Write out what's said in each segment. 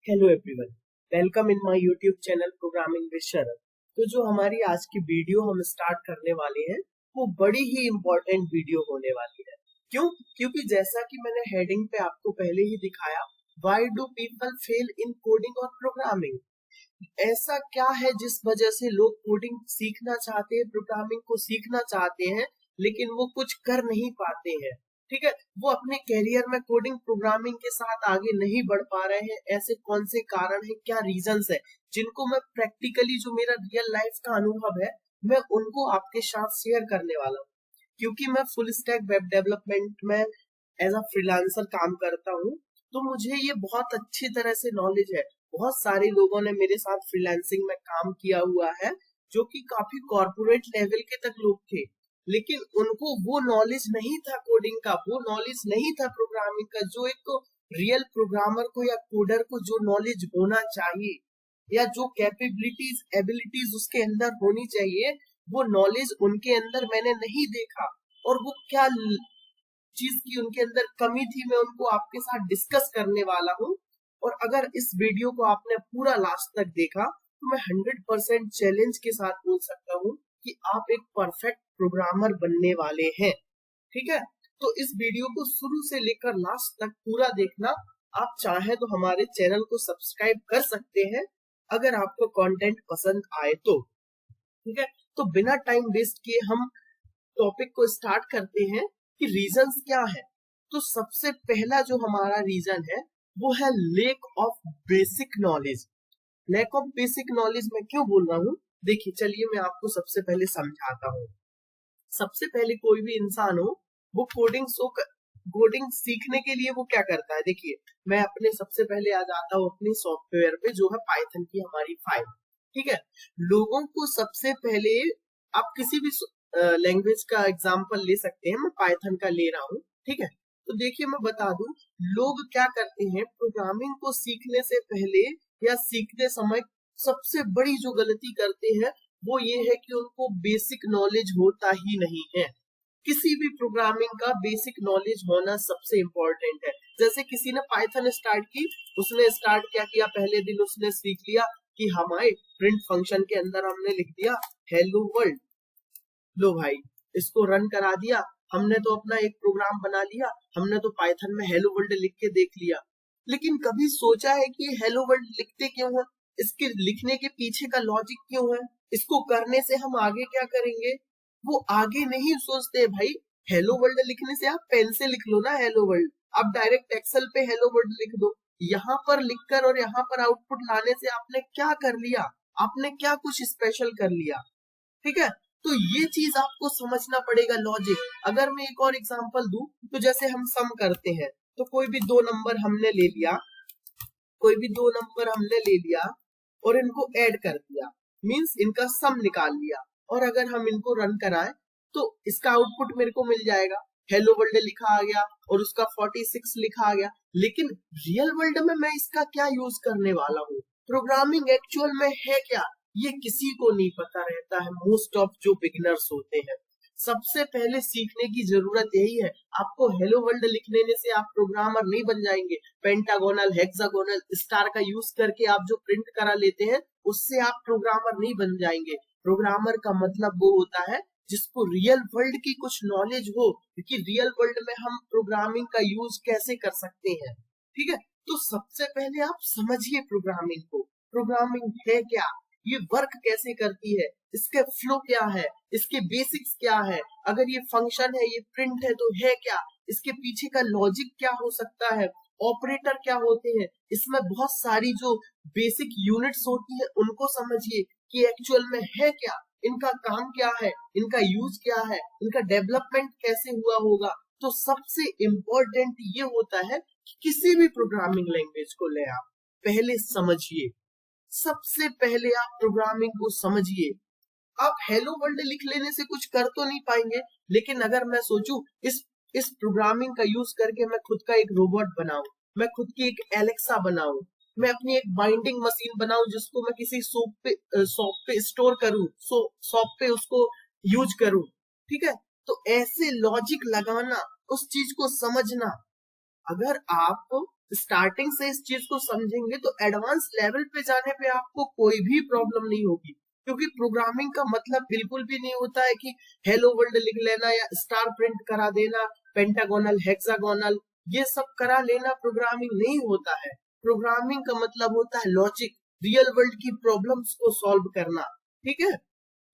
Hello everyone, welcome in my YouTube channel programming with Sharad. तो जो हमारी आज की वीडियो हम स्टार्ट करने वाले हैं वो बड़ी ही इम्पोर्टेंट वीडियो होने वाली है। क्यों? क्योंकि जैसा कि मैंने हेडिंग पे आपको पहले ही दिखाया, why do people fail in coding और प्रोग्रामिंग। ऐसा क्या है जिस वजह से लोग कोडिंग सीखना चाहते हैं, प्रोग्रामिंग को सीखना चाहते हैं, लेकिन वो कुछ कर नहीं पाते हैं। ठीक है, वो अपने कैरियर में कोडिंग प्रोग्रामिंग के साथ आगे नहीं बढ़ पा रहे हैं। ऐसे कौन से कारण है, क्या रीजंस है, जिनको मैं प्रैक्टिकली, जो मेरा रियल लाइफ का अनुभव है, मैं उनको आपके साथ शेयर करने वाला हूँ। क्योंकि मैं फुल स्टैक वेब डेवलपमेंट में एज अ फ्रीलांसर काम करता हूँ, तो मुझे ये बहुत अच्छी तरह से नॉलेज है। बहुत सारे लोगों ने मेरे साथ फ्रीलांसिंग में काम किया हुआ है, जो कि काफी कॉर्पोरेट लेवल के तक लोग थे, लेकिन उनको वो नॉलेज नहीं था कोडिंग का, वो नॉलेज नहीं था प्रोग्रामिंग का, जो एक रियल प्रोग्रामर को या कोडर को जो नॉलेज होना चाहिए, या जो कैपेबिलिटीज एबिलिटीज उसके अंदर होनी चाहिए, वो नॉलेज उनके अंदर मैंने नहीं देखा। और वो क्या चीज की उनके अंदर कमी थी, मैं उनको आपके साथ डिस्कस करने वाला हूँ। और अगर इस वीडियो को आपने पूरा लास्ट तक देखा, तो मैं 100% चैलेंज के साथ बोल सकता हूँ कि आप एक परफेक्ट प्रोग्रामर बनने वाले हैं। ठीक है, तो इस वीडियो को शुरू से लेकर लास्ट तक पूरा देखना। आप चाहे तो हमारे चैनल को सब्सक्राइब कर सकते हैं, अगर आपको कंटेंट पसंद आए तो। ठीक है, तो बिना टाइम वेस्ट किए हम टॉपिक को स्टार्ट करते हैं कि रीजंस क्या है। तो सबसे पहला जो हमारा रीजन है वो है lack of basic knowledge. Lack of basic knowledge मैं क्यों बोल रहा हूँ, देखिए, चलिए मैं आपको सबसे पहले समझाता हूँ। सबसे पहले कोई भी इंसान हो, वो कोडिंग सीखने के लिए वो क्या करता है। देखिए, मैं अपने सबसे पहले आ जाता हूँ अपने सॉफ्टवेयर पे, जो है पाइथन की हमारी फाइल। ठीक है, लोगों को सबसे पहले, आप किसी भी लैंग्वेज का एग्जांपल ले सकते हैं, मैं पाइथन का ले रहा हूँ। ठीक है, तो देखिए मैं बता दूं, लोग क्या करते हैं प्रोग्रामिंग को सीखने से पहले या सीखते समय, सबसे बड़ी जो गलती करते हैं वो ये है कि उनको बेसिक नॉलेज होता ही नहीं है। किसी भी प्रोग्रामिंग का बेसिक नॉलेज होना सबसे इंपॉर्टेंट है। जैसे किसी ने पाइथन स्टार्ट की, उसने स्टार्ट क्या किया, पहले दिन उसने सीख लिया कि हमारे प्रिंट फंक्शन के अंदर हमने लिख दिया हेलो वर्ल्ड। लो भाई, इसको रन करा दिया, हमने तो अपना एक प्रोग्राम बना लिया, हमने तो पाइथन में हेलो वर्ल्ड लिख के देख लिया। लेकिन कभी सोचा है कि हेलो वर्ल्ड लिखते क्यों है, इसके लिखने के पीछे का लॉजिक क्यों है, इसको करने से हम आगे क्या करेंगे, वो आगे नहीं सोचते भाई। हेलो वर्ल्ड लिखने से आप पेन से लिख लो ना हेलो वर्ल्ड, आप डायरेक्ट एक्सेल पे हेलो वर्ल्ड लिख दो। यहाँ पर लिखकर और यहाँ पर आउटपुट लाने से आपने क्या कर लिया, आपने क्या कुछ स्पेशल कर लिया। ठीक है, तो ये चीज आपको समझना पड़ेगा, लॉजिक। अगर मैं एक और एग्जांपल दूं, तो जैसे हम सम करते हैं, तो कोई भी दो नंबर हमने ले लिया, कोई भी दो नंबर हमने ले लिया और इनको ऐड कर दिया, मींस इनका सम निकाल लिया, और अगर हम इनको रन कराएं तो इसका आउटपुट मेरे को मिल जाएगा, हेलो वर्ल्ड लिखा आ गया और उसका 46 लिखा आ गया। लेकिन रियल वर्ल्ड में मैं इसका क्या यूज करने वाला हूँ, प्रोग्रामिंग एक्चुअल में है क्या, ये किसी को नहीं पता रहता है। मोस्ट ऑफ जो बिगिनर्स होते हैं, सबसे पहले सीखने की जरूरत यही है। आपको हेलो वर्ल्ड लिख लेने से आप प्रोग्रामर नहीं बन जाएंगे। पेंटागोनल, हेक्सागोनल, स्टार का यूज करके आप जो प्रिंट करा लेते हैं, उससे आप प्रोग्रामर नहीं बन जाएंगे। प्रोग्रामर का मतलब वो होता है जिसको रियल वर्ल्ड की कुछ नॉलेज हो, क्योंकि रियल वर्ल्ड में हम प्रोग्रामिंग का यूज कैसे कर सकते हैं। ठीक है, तो सबसे पहले आप समझिए प्रोग्रामिंग को, प्रोग्रामिंग है क्या, ये वर्क कैसे करती है, इसके फ्लो क्या है, इसके बेसिक्स क्या है, अगर ये फंक्शन है, ये प्रिंट है, तो है क्या, इसके पीछे का लॉजिक क्या हो सकता है, ऑपरेटर क्या होते हैं, इसमें बहुत सारी जो बेसिक यूनिट्स होती है उनको समझिए कि एक्चुअल में है क्या, इनका काम क्या है, इनका यूज क्या है, इनका डेवलपमेंट कैसे हुआ होगा। तो सबसे इम्पोर्टेंट ये होता है कि किसी भी प्रोग्रामिंग लैंग्वेज को ले आप पहले समझिए, सबसे पहले आप प्रोग्रामिंग को समझिए। आप हेलो वर्ल्ड लिख लेने से कुछ कर तो नहीं पाएंगे, लेकिन अगर मैं सोचूं इस प्रोग्रामिंग का यूज करके मैं खुद का एक रोबोट बनाऊं, मैं खुद की एक एलेक्सा बनाऊं, मैं अपनी एक बाइंडिंग मशीन बनाऊं जिसको मैं किसी शॉप पे स्टोर करूं, शॉप पे उसको यूज करूं। ठीक है, तो ऐसे लॉजिक लगाना, उस चीज को समझना। अगर आप स्टार्टिंग से इस चीज को समझेंगे तो एडवांस लेवल पे जाने पे आपको कोई भी प्रॉब्लम नहीं होगी, क्योंकि प्रोग्रामिंग का मतलब बिल्कुल भी नहीं होता है कि हेलो वर्ल्ड लिख लेना या स्टार प्रिंट करा देना, पेंटागोनल, हेक्सागोनल, ये सब करा लेना प्रोग्रामिंग नहीं होता है। प्रोग्रामिंग का मतलब होता है लॉजिक, रियल वर्ल्ड की प्रॉब्लम्स को सॉल्व करना। ठीक है,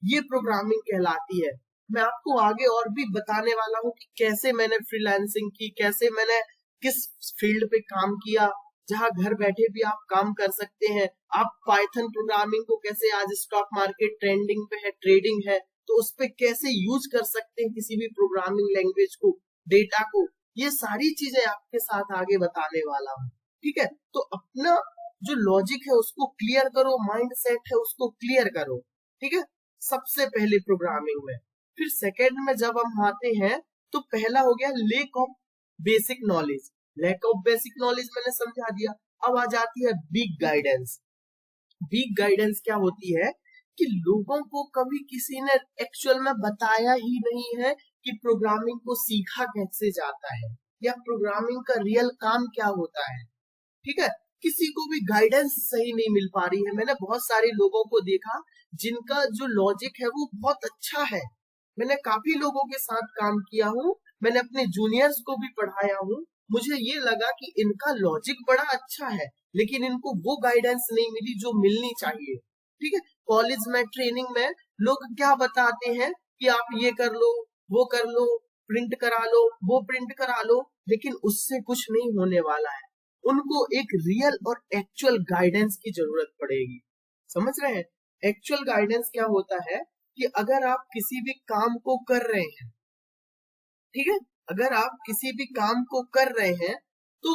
ये प्रोग्रामिंग कहलाती है। मैं आपको आगे और भी बताने वाला हूँ कि कैसे मैंने फ्रीलांसिंग की, कैसे मैंने किस फील्ड पे काम किया जहां घर बैठे भी आप काम कर सकते हैं। आप पाइथन प्रोग्रामिंग को कैसे, आज स्टॉक मार्केट ट्रेंडिंग पे है, ट्रेडिंग है, तो उस पे कैसे यूज कर सकते हैं किसी भी प्रोग्रामिंग लैंग्वेज को, डेटा को, ये सारी चीजें आपके साथ आगे बताने वाला हूँ। ठीक है, तो अपना जो लॉजिक है उसको क्लियर करो, माइंड सेट है उसको क्लियर करो। ठीक है, सबसे पहले प्रोग्रामिंग में। फिर सेकंड में जब हम आते हैं तो पहला हो गया lack of basic knowledge. Lack of basic knowledge मैंने समझा दिया। अब आ जाती है वीक गाइडेंस। वीक गाइडेंस क्या होती है कि लोगों को कभी किसी ने एक्चुअल में बताया ही नहीं है कि प्रोग्रामिंग को सीखा कैसे जाता है या प्रोग्रामिंग का रियल काम क्या होता है। ठीक है, किसी को भी गाइडेंस सही नहीं मिल पा रही है। मैंने बहुत सारे लोगों को देखा जिनका जो लॉजिक है वो बहुत अच्छा है। मैंने काफी लोगों के साथ काम किया हूँ, मैंने अपने जूनियर्स को भी पढ़ाया हूँ। मुझे ये लगा कि इनका लॉजिक बड़ा अच्छा है, लेकिन इनको वो गाइडेंस नहीं मिली जो मिलनी चाहिए। ठीक है, कॉलेज में, ट्रेनिंग में लोग क्या बताते हैं कि आप ये कर लो, वो कर लो, प्रिंट करा लो, वो प्रिंट करा लो, लेकिन उससे कुछ नहीं होने वाला है। उनको एक रियल और एक्चुअल गाइडेंस की जरूरत पड़ेगी। समझ रहे हैं? एक्चुअल गाइडेंस क्या होता है कि अगर आप किसी भी काम को कर रहे हैं, ठीक है, अगर आप किसी भी काम को कर रहे हैं तो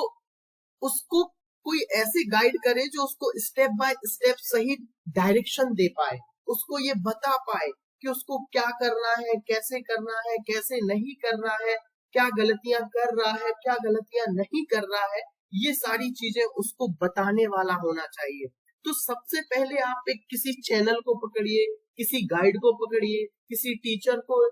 उसको कोई ऐसे गाइड करे जो उसको स्टेप बाय स्टेप सही डायरेक्शन दे पाए, उसको ये बता पाए कि उसको क्या करना है, कैसे करना है, कैसे नहीं करना है, क्या गलतियां कर रहा है, क्या गलतियां नहीं कर रहा है, ये सारी चीजें उसको बताने वाला होना चाहिए। तो सबसे पहले आप एक किसी चैनल को पकड़िए, किसी गाइड को पकड़िए, किसी टीचर को,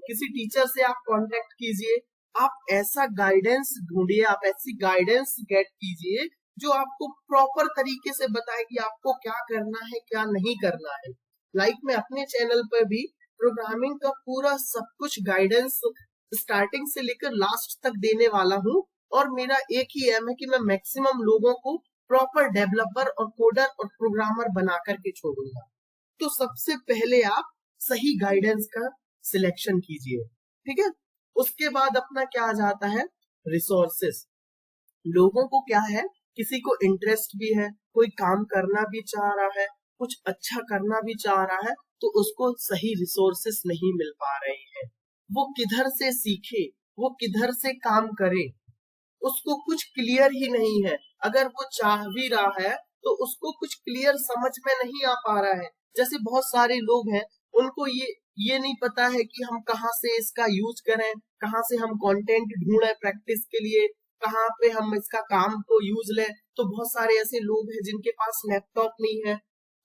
किसी टीचर से आप कांटेक्ट कीजिए। आप ऐसा गाइडेंस ढूंढिए, आप ऐसी गाइडेंस गेट कीजिए जो आपको प्रॉपर तरीके से बताए कि आपको क्या करना है, क्या नहीं करना है। लाइक मैं अपने चैनल पर भी प्रोग्रामिंग का पूरा सब कुछ गाइडेंस स्टार्टिंग से लेकर लास्ट तक देने वाला हूँ, और मेरा एक ही एम है कि मैं मैक्सिमम लोगों को प्रॉपर डेवलपर और कोडर और प्रोग्रामर बना करके छोड़ूंगा। तो सबसे पहले आप सही गाइडेंस का सिलेक्शन कीजिए। ठीक है, उसके बाद अपना क्या आ जाता है, रिसोर्सेस। लोगों को क्या है, किसी को इंटरेस्ट भी है, कोई काम करना भी चाह रहा है, कुछ अच्छा करना भी चाह रहा है, तो उसको सही रिसोर्सेस नहीं मिल पा रहे हैं। वो किधर से सीखे, वो किधर से काम करे, उसको कुछ क्लियर ही नहीं है। अगर वो चाह भी रहा है तो उसको कुछ क्लियर समझ में नहीं आ पा रहा है। जैसे बहुत सारे लोग हैं, उनको ये नहीं पता है कि हम कहाँ से इसका यूज करें, कहाँ से हम कंटेंट ढूंढें प्रैक्टिस के लिए, कहाँ पे हम इसका काम को यूज लें। तो बहुत सारे ऐसे लोग हैं जिनके पास लैपटॉप नहीं है।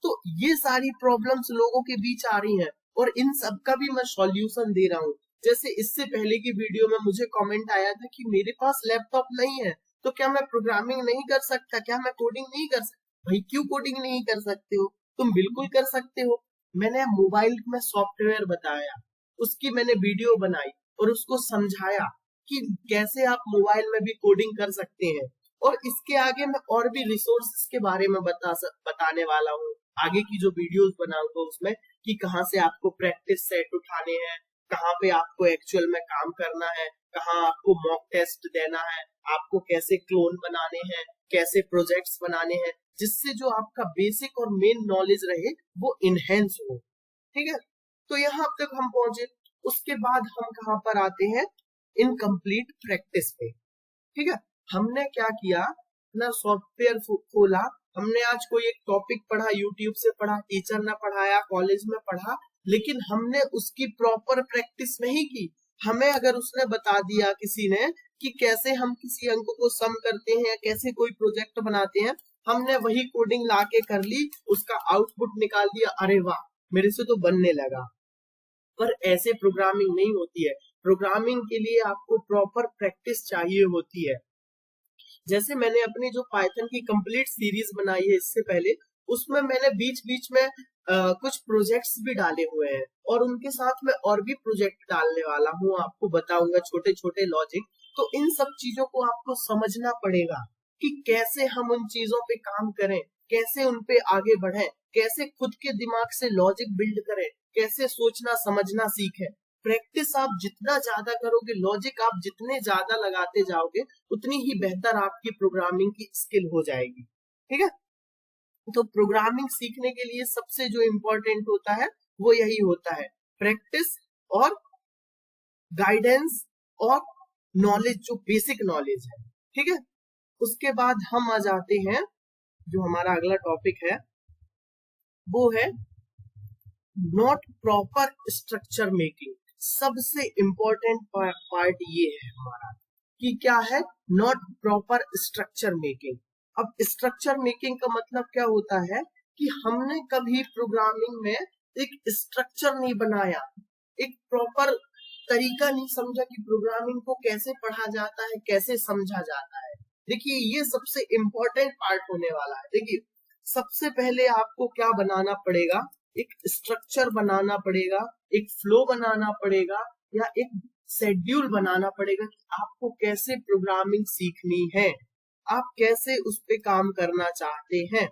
तो ये सारी प्रॉब्लम्स लोगों के बीच आ रही हैं, और इन सब का भी मैं सॉल्यूशन दे रहा हूँ। जैसे इससे पहले की वीडियो में मुझे कमेंट आया था कि मेरे पास लैपटॉप नहीं है तो क्या मैं प्रोग्रामिंग नहीं कर सकता, क्या मैं कोडिंग नहीं कर सकता। भाई क्यों कोडिंग नहीं कर सकते हो, तुम बिल्कुल कर सकते हो। मैंने मोबाइल में सॉफ्टवेयर बताया, उसकी मैंने वीडियो बनाई और उसको समझाया कि कैसे आप मोबाइल में भी कोडिंग कर सकते हैं। और इसके आगे मैं और भी रिसोर्सेज के बारे में बताने वाला हूँ। आगे की जो वीडियोस बनाऊंगा उसमें कि कहाँ से आपको प्रैक्टिस सेट उठाने हैं, कहाँ पे आपको एक्चुअल में काम करना है, कहाँ आपको मॉक टेस्ट देना है, आपको कैसे क्लोन बनाने हैं, कैसे प्रोजेक्ट्स बनाने हैं, जिससे जो आपका बेसिक और मेन नॉलेज रहे वो इनहेंस हो। ठीक है, तो यहाँ तक हम पहुंचे। उसके बाद हम कहाँ पर आते हैं, इनकम्प्लीट प्रैक्टिस पे। ठीक है, हमने क्या किया ना, सॉफ्टवेयर खोला, हमने आज कोई एक टॉपिक पढ़ा, यूट्यूब से पढ़ा, टीचर ने पढ़ाया, कॉलेज में पढ़ा, लेकिन हमने उसकी प्रॉपर प्रैक्टिस नहीं की। हमें अगर उसने बता दिया किसी ने कि कैसे हम किसी अंक को सम करते हैं, कैसे कोई प्रोजेक्ट बनाते हैं, हमने वही कोडिंग लाके कर ली, उसका आउटपुट निकाल दिया, अरे वाह मेरे से तो बनने लगा। पर ऐसे प्रोग्रामिंग नहीं होती है। प्रोग्रामिंग के लिए आपको प्रॉपर प्रैक्टिस चाहिए होती है। जैसे मैंने अपनी जो पाइथन की कंप्लीट सीरीज बनाई है इससे पहले, उसमें मैंने बीच बीच में कुछ प्रोजेक्ट्स भी डाले हुए हैं और उनके साथ में और भी प्रोजेक्ट डालने वाला हूँ, आपको बताऊंगा छोटे छोटे लॉजिक। तो इन सब चीजों को आपको समझना पड़ेगा कि कैसे हम उन चीजों पे काम करें, कैसे उन पे आगे बढ़ें, कैसे खुद के दिमाग से लॉजिक बिल्ड करें, कैसे सोचना समझना सीखें। प्रैक्टिस आप जितना ज्यादा करोगे, लॉजिक आप जितने ज्यादा लगाते जाओगे, उतनी ही बेहतर आपकी प्रोग्रामिंग की स्किल हो जाएगी। ठीक है, तो प्रोग्रामिंग सीखने के लिए सबसे जो इम्पोर्टेंट होता है वो यही होता है, प्रैक्टिस और गाइडेंस और नॉलेज, जो बेसिक नॉलेज है। ठीक है, उसके बाद हम आ जाते हैं, जो हमारा अगला टॉपिक है वो है नॉट प्रॉपर स्ट्रक्चर मेकिंग। सबसे इंपॉर्टेंट पार्ट ये है हमारा कि क्या है, नॉट प्रॉपर स्ट्रक्चर मेकिंग। अब स्ट्रक्चर मेकिंग का मतलब क्या होता है कि हमने कभी प्रोग्रामिंग में एक स्ट्रक्चर नहीं बनाया, एक प्रॉपर तरीका नहीं समझा कि प्रोग्रामिंग को कैसे पढ़ा जाता है, कैसे समझा जाता है। देखिए, ये सबसे इम्पोर्टेंट पार्ट होने वाला है। देखिए, सबसे पहले आपको क्या बनाना पड़ेगा, एक स्ट्रक्चर बनाना पड़ेगा, एक फ्लो बनाना पड़ेगा, या एक शेड्यूल बनाना पड़ेगा कि आपको कैसे प्रोग्रामिंग सीखनी है, आप कैसे उस पे काम करना चाहते हैं।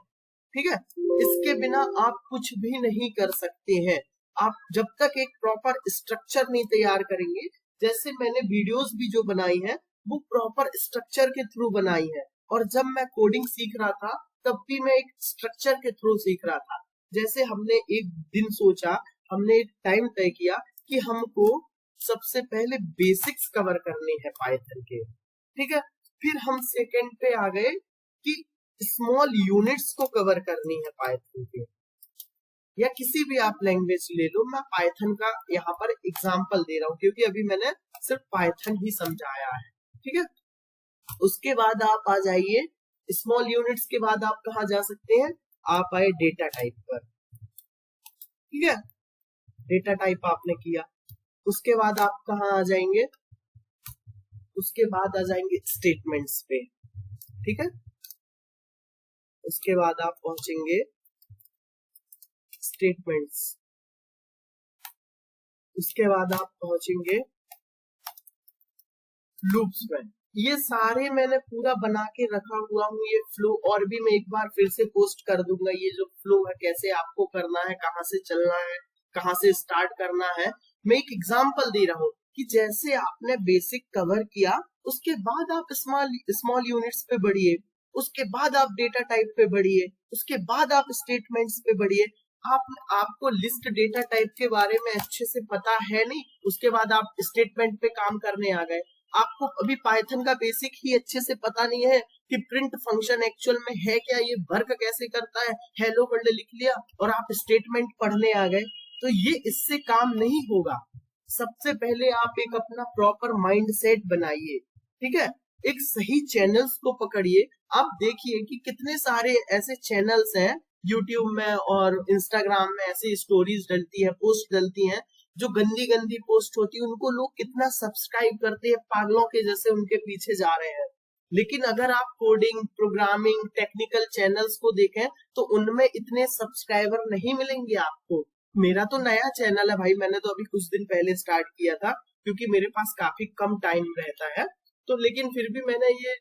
ठीक है, इसके बिना आप कुछ भी नहीं कर सकते हैं। आप जब तक एक प्रॉपर स्ट्रक्चर नहीं तैयार करेंगे, जैसे मैंने वीडियोस भी जो बनाई है वो प्रॉपर स्ट्रक्चर के थ्रू बनाई है, और जब मैं कोडिंग सीख रहा था तब भी मैं एक स्ट्रक्चर के थ्रू सीख रहा था। जैसे हमने एक दिन सोचा, हमने एक टाइम तय किया कि हमको सबसे पहले बेसिक्स कवर करने हैं पाइथन के। ठीक है, फिर हम सेकंड पे आ गए कि स्मॉल यूनिट्स को कवर करनी है पाइथन के, या किसी भी आप लैंग्वेज ले लो। मैं पाइथन का यहाँ पर एग्जांपल दे रहा हूँ क्योंकि अभी मैंने सिर्फ पाइथन ही समझाया है। ठीक है, उसके बाद आप आ जाइए, स्मॉल यूनिट्स के बाद आप कहा जा सकते हैं, आप आए डेटा टाइप पर। ठीक है, डेटा टाइप आपने किया, उसके बाद आप कहाँ आ जाएंगे, उसके बाद आ जाएंगे स्टेटमेंट्स पे। ठीक है, उसके बाद आप पहुंचेंगे स्टेटमेंट्स, उसके बाद आप पहुंचेंगे लूप्स में। ये सारे मैंने पूरा बना के रखा हुआ हूँ, ये फ्लो और भी मैं एक बार फिर से पोस्ट कर दूंगा। ये जो फ्लो है कैसे आपको करना है, कहाँ से चलना है, कहाँ से स्टार्ट करना है। मैं एक एग्जांपल दे रहा हूँ कि जैसे आपने बेसिक कवर किया, उसके बाद आप स्मॉल यूनिट्स पे बढ़िए, उसके बाद आप डेटा टाइप पे बढ़िए, उसके बाद आप स्टेटमेंट्स पे बढ़िए। आपको लिस्ट डेटा टाइप के बारे में अच्छे से पता है नहीं, उसके बाद आप स्टेटमेंट पे काम करने आ गए। आपको अभी पाइथन का बेसिक ही अच्छे से पता नहीं है कि प्रिंट फंक्शन एक्चुअल में है क्या, ये वर्क कैसे करता है, हेलो वर्ल्ड लिख लिया और आप स्टेटमेंट पढ़ने आ गए, तो ये इससे काम नहीं होगा। सबसे पहले आप एक अपना प्रॉपर माइंड सेट बनाइए। ठीक है, एक सही चैनल्स को पकड़िए। आप देखिए कि कितने सारे ऐसे चैनल्स हैं यूट्यूब में और इंस्टाग्राम में, ऐसी स्टोरीज डलती है, पोस्ट डलती हैं, जो गंदी गंदी पोस्ट होती है, उनको लोग कितना सब्सक्राइब करते हैं, पागलों के जैसे उनके पीछे जा रहे हैं। लेकिन अगर आप कोडिंग, प्रोग्रामिंग, टेक्निकल चैनल्स को देखें तो उनमें इतने सब्सक्राइबर नहीं मिलेंगे आपको। मेरा तो नया चैनल है भाई, मैंने तो अभी कुछ दिन पहले स्टार्ट किया था क्योंकि मेरे पास काफी कम टाइम रहता है, तो लेकिन फिर भी मैंने ये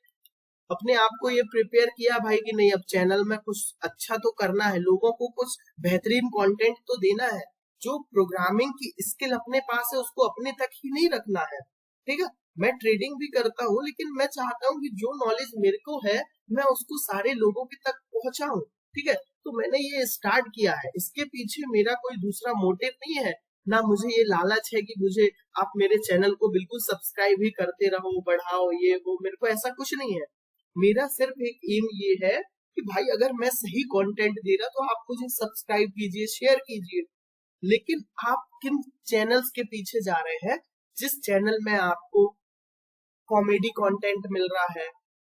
अपने आप को ये प्रिपेयर किया भाई कि नहीं, अब चैनल में कुछ अच्छा तो करना है, लोगों को कुछ बेहतरीन कंटेंट तो देना है। जो प्रोग्रामिंग की स्किल अपने पास है उसको अपने तक ही नहीं रखना है। ठीक है, मैं ट्रेडिंग भी करता हूँ, लेकिन मैं चाहता हूँ कि जो नॉलेज मेरे को है मैं उसको सारे लोगों के तक पहुंचाऊं। ठीक है, तो मैंने ये स्टार्ट किया है, इसके पीछे मेरा कोई दूसरा मोटिव नहीं है, ना मुझे ये लालच है कि मुझे आप मेरे चैनल को बिल्कुल सब्सक्राइब ही करते रहो, बढ़ाओ, ये वो, मेरे को ऐसा कुछ नहीं है। मेरा सिर्फ एक एम ये है कि भाई अगर मैं सही कंटेंट दे रहा तो आप मुझे सब्सक्राइब कीजिए, शेयर कीजिए। लेकिन आप किन चैनल्स के पीछे जा रहे हैं, जिस चैनल में आपको कॉमेडी कंटेंट मिल रहा है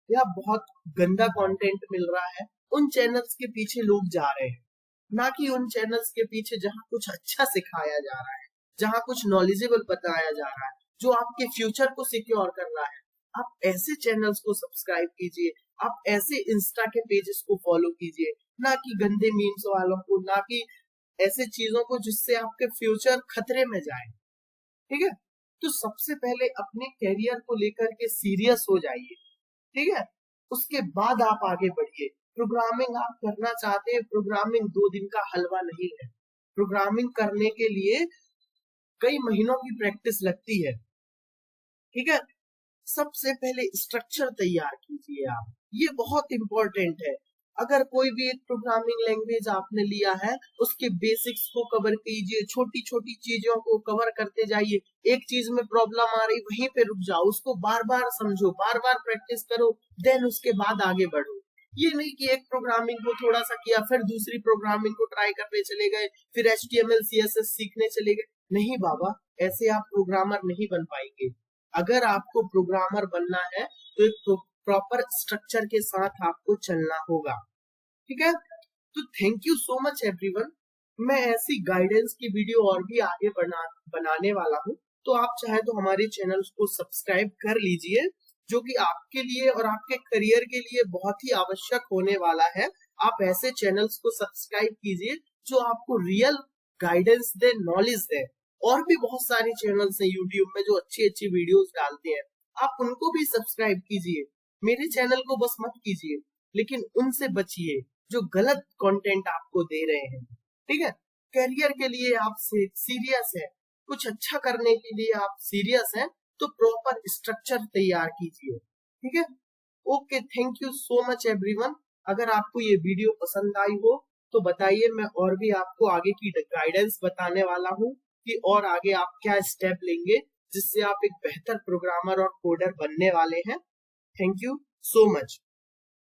या बहुत गंदा कंटेंट मिल रहा है, उन चैनल्स के पीछे लोग जा रहे हैं, ना कि उन चैनल्स के पीछे जहां कुछ अच्छा सिखाया जा रहा है, जहां कुछ नॉलेजेबल बताया जा रहा है, जो आपके फ्यूचर को सिक्योर कर रहा है। आप ऐसे चैनल्स को सब्सक्राइब कीजिए, आप ऐसे इंस्टा के पेजेस को फॉलो कीजिए, ना कि गंदे मीम्स वालों को, ना कि ऐसे चीजों को जिससे आपके फ्यूचर खतरे में जाए। ठीक है, तो सबसे पहले अपने कैरियर को लेकर के सीरियस हो जाइए। ठीक है, उसके बाद आप आगे बढ़िए। प्रोग्रामिंग आप करना चाहते हैं, प्रोग्रामिंग 2 दिन का हलवा नहीं है। प्रोग्रामिंग करने के लिए कई महीनों की प्रैक्टिस लगती है। ठीक है, सबसे पहले स्ट्रक्चर तैयार कीजिए आप, ये बहुत इंपॉर्टेंट है। अगर कोई भी एक प्रोग्रामिंग लैंग्वेज आपने लिया है, उसके बेसिक्स को कवर कीजिए, छोटी छोटी चीजों को कवर करते जाइए। एक चीज में प्रॉब्लम आ रही, वहीं पे रुक जाओ, उसको बार बार समझो, बार बार प्रैक्टिस करो, देन उसके बाद आगे बढ़ो। ये नहीं कि एक प्रोग्रामिंग को थोड़ा सा किया, फिर दूसरी प्रोग्रामिंग को ट्राई करने चले गए, फिर HTML CSS सीखने चले गए। नहीं बाबा, ऐसे आप प्रोग्रामर नहीं बन पाएंगे। अगर आपको प्रोग्रामर बनना है तो एक प्रॉपर स्ट्रक्चर के साथ आपको चलना होगा। ठीक है, तो thank you so much everyone. मैं ऐसी गाइडेंस की वीडियो और भी आगे बनाने वाला हूँ, तो आप चाहे तो हमारे चैनल को सब्सक्राइब कर लीजिए, जो कि आपके लिए और आपके करियर के लिए बहुत ही आवश्यक होने वाला है। आप ऐसे चैनल्स को सब्सक्राइब कीजिए जो आपको रियल गाइडेंस दे, नॉलेज दे। और भी बहुत सारे चैनल्स हैं यूट्यूब में जो अच्छी अच्छी वीडियोस डालते हैं, आप उनको भी सब्सक्राइब कीजिए। मेरे चैनल को बस मत कीजिए, लेकिन उनसे बचिए जो गलत कंटेंट आपको दे रहे हैं। ठीक है, करियर के लिए आप सीरियस है, कुछ अच्छा करने के लिए आप सीरियस हैं, तो प्रॉपर स्ट्रक्चर तैयार कीजिए। ठीक है, okay, thank you so much everyone. अगर आपको ये वीडियो पसंद आई हो तो बताइए, मैं और भी आपको आगे की गाइडेंस बताने वाला हूँ कि और आगे आप क्या स्टेप लेंगे जिससे आप एक बेहतर प्रोग्रामर और कोडर बनने वाले हैं। Thank you so much.